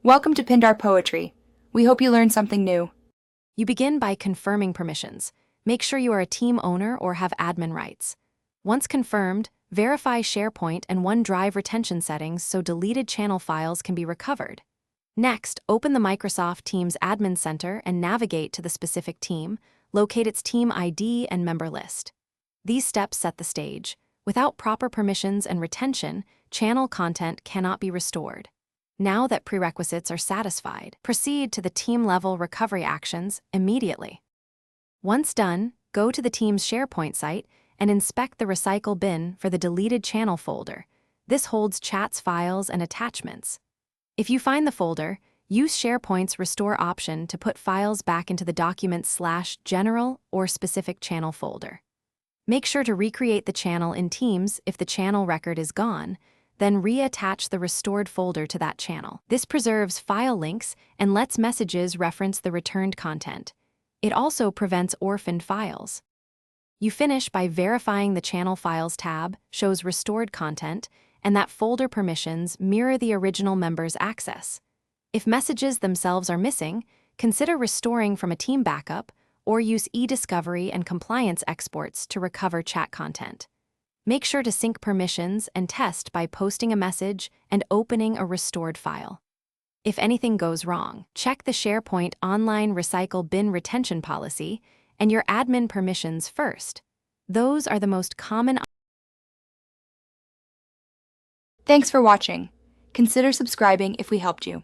Welcome to Pindar Poetry. We hope you learned something new. You begin by confirming permissions. Make sure you are a team owner or have admin rights. Once confirmed, verify SharePoint and OneDrive retention settings so deleted channel files can be recovered. Next, open the Microsoft Teams Admin Center and navigate to the specific team, locate its team ID and member list. These steps set the stage. Without proper permissions and retention, channel content cannot be restored. Now that prerequisites are satisfied, proceed to the team-level recovery actions immediately. Once done, go to the team's SharePoint site and inspect the recycle bin for the deleted channel folder. This holds chats files and attachments. If you find the folder, use SharePoint's restore option to put files back into the document/general or specific channel folder. Make sure to recreate the channel in Teams if the channel record is gone, then reattach the restored folder to that channel. This preserves file links and lets messages reference the returned content. It also prevents orphaned files. You finish by verifying the Channel Files tab shows restored content and that folder permissions mirror the original member's access. If messages themselves are missing, consider restoring from a team backup or use e-discovery and compliance exports to recover chat content. Make sure to sync permissions and test by posting a message and opening a restored file. If anything goes wrong, check the SharePoint Online Recycle Bin Retention Policy and your admin permissions first. Those are the most common. Thanks for watching. Consider subscribing if we helped you.